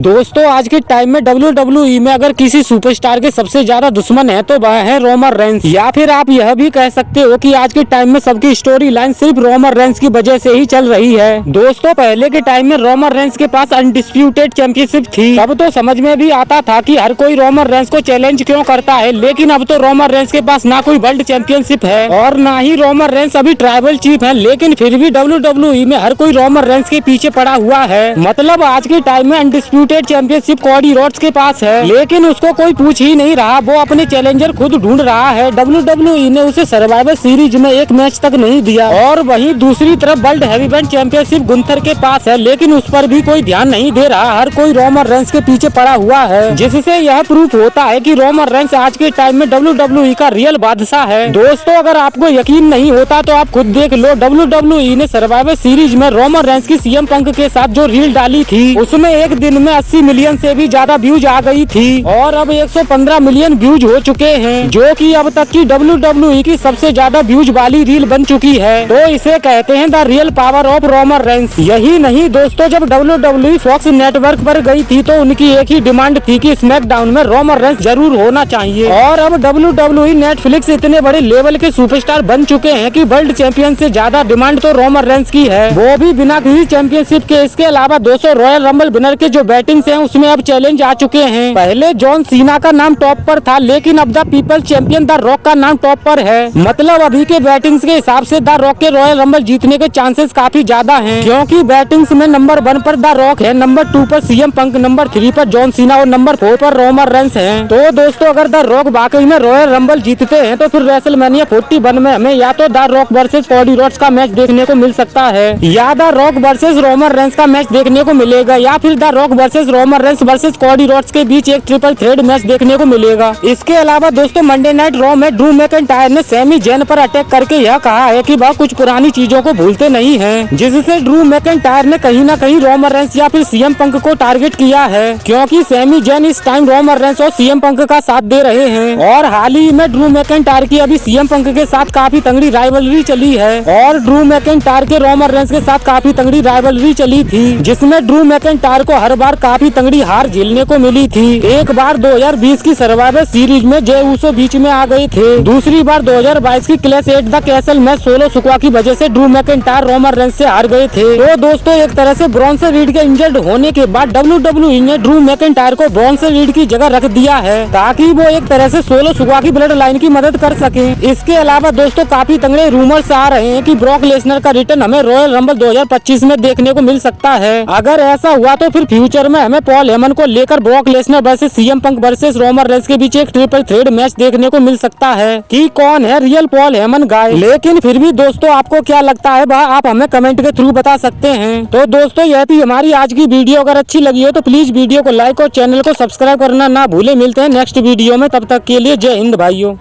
दोस्तों आज के टाइम में WWE में अगर किसी सुपरस्टार के सबसे ज्यादा दुश्मन है तो वह है रोमन रेंस, या फिर आप यह भी कह सकते हो कि आज के टाइम में सबकी स्टोरी लाइन सिर्फ रोमन रेंस की वजह से ही चल रही है। दोस्तों पहले के टाइम में रोमन रेंस के पास अनडिस्प्यूटेड चैंपियनशिप थी, तब तो समझ में भी आता था कि हर कोई रोमन रेंस को चैलेंज क्यों करता है, लेकिन अब तो रोमन रेंस के पास ना कोई वर्ल्ड चैंपियनशिप है और ना ही रोमन रेंस अभी ट्राइबल चीफ है, लेकिन फिर भी WWE में हर कोई रोमन रेंस के पीछे पड़ा हुआ है। मतलब आज के टाइम में अनडिस्प्यूटेड चैंपियनशिप कोडी रोड्स के पास है, लेकिन उसको कोई पूछ ही नहीं रहा, वो अपने चैलेंजर खुद ढूंढ रहा है। WWE ने उसे सर्वाइवर सीरीज में एक मैच तक नहीं दिया और वहीं दूसरी तरफ वर्ल्ड हैवीवेट चैंपियनशिप गुंथर के पास है, लेकिन उस पर भी कोई ध्यान नहीं दे रहा, हर कोई रोमन रेंस के पीछे पड़ा हुआ है, जिससे यह प्रूफ होता है कि रोमन रेंस आज के टाइम में WWE का रियल बादशाह है। दोस्तों अगर आपको यकीन नहीं होता तो आप खुद देख लो, WWE ने सर्वाइवर सीरीज में रोमन रेंस की CM पंक के साथ जो रील डाली थी उसमें एक दिन में 80 मिलियन से भी ज्यादा व्यूज आ गई थी और अब 115 मिलियन व्यूज हो चुके हैं, जो कि अब तक की WWE की सबसे ज्यादा व्यूज वाली रील बन चुकी है। तो इसे कहते हैं the real power of Roman Reigns. यही नहीं दोस्तों, जब WWE फॉक्स नेटवर्क पर गई थी तो उनकी एक ही डिमांड थी कि स्मैकडाउन में रोमन रेंस जरूर होना चाहिए, और अब WWE नेटफ्लिक्स इतने बड़े लेवल के सुपरस्टार बन चुके हैं कि वर्ल्ड चैंपियन से ज्यादा डिमांड तो रोमन रेंस की है, वो भी बिना किसी चैंपियनशिप के। इसके अलावा 200 रॉयल रंबल विनर के जो बैटिंग्स हैं उसमें अब चैलेंज आ चुके हैं। पहले जॉन सीना का नाम टॉप पर था, लेकिन अब the people champion the rock का नाम टॉप पर है। मतलब अभी के बैटिंग्स के हिसाब से द रॉक के रॉयल रंबल जीतने के चांसेस काफी ज्यादा हैं, क्योंकि बैटिंग्स में नंबर 1 पर द रॉक है, नंबर 2 पर CM पंक, नंबर 3 पर जॉन सीना और नंबर 4 पर रोमन रेंस है। तो दोस्तों अगर द रॉक वाकई में रॉयल रंबल जीतते हैं तो फिर रेसलमेनिया 41 में हमें या तो the rock versus Cody Rhodes का मैच देखने को मिल सकता है, या the rock versus Roman Reigns का मैच देखने को मिलेगा, या फिर the rock versus Roman Reigns versus Cody Rhodes के बीच एक ट्रिपल थ्रेड मैच देखने को मिलेगा। इसके अलावा दोस्तों मंडे नाइट रॉ में ड्रू मैकइंटायर ने सैमी जैन पर अटैक करके यह कहा है कि वह कुछ पुरानी चीजों को भूलते नहीं हैं, जिससे ड्रू मैकइंटायर ने कहीं ना कहीं रोमन रेंस या फिर CM पंक को टारगेट किया है, क्योंकि सैमी जैन इस टाइम रोमन रेंस और CM पंक का साथ दे रहे हैं। और हाल ही में ड्रू मैकइंटायर की अभी CM पंक के साथ काफी तगड़ी राइवलरी चली है, और ड्रू मैकइंटायर के रोमन रेंस के साथ काफी तगड़ी राइवलरी चली थी, जिसमें ड्रू मैकइंटायर को हर बार काफी तगड़ी हार झेलने को मिली थी। एक बार 2020 की सर्वाइवर सीरीज में जे ऊसो बीच में आ गए थे, दूसरी बार 2022 की क्लैश एट द कैसल में सोलो सुकवा की वजह से ड्रू मैकइंटायर रोमन रेंस से हार गए थे। तो दोस्तों एक तरह से ब्रॉन्सन रीड के इंजर्ड होने के बाद WWE ने ड्रू मैकइंटायर को ब्रॉन्सन रीड की जगह रख दिया है, ताकि वो एक तरह से सोलो सुकवा की ब्लड लाइन की मदद कर सके। इसके अलावा दोस्तों काफी तगड़े रूमर्स आ रहे हैं कि ब्रॉक लेसनर का रिटर्न हमें रॉयल रंबल 2025 में देखने को मिल सकता है। अगर ऐसा हुआ तो फिर फ्यूचर में हमें पॉल हेमन को लेकर ब्रॉक लेसनर वर्सेस CM पंक वर्सेस रोमन रेंस के बीच एक ट्रिपल थ्रेड मैच देखने को मिल सकता है कि कौन है रियल पॉल हेमन गाय। लेकिन फिर भी दोस्तों आपको क्या लगता है वह आप हमें कमेंट के थ्रू बता सकते हैं। तो दोस्तों यह थी हमारी आज की वीडियो, अगर अच्छी लगी हो तो प्लीज वीडियो को लाइक और चैनल को सब्सक्राइब करना ना भूले। मिलते हैं नेक्स्ट वीडियो में, तब तक के लिए जय हिंद भाइयों।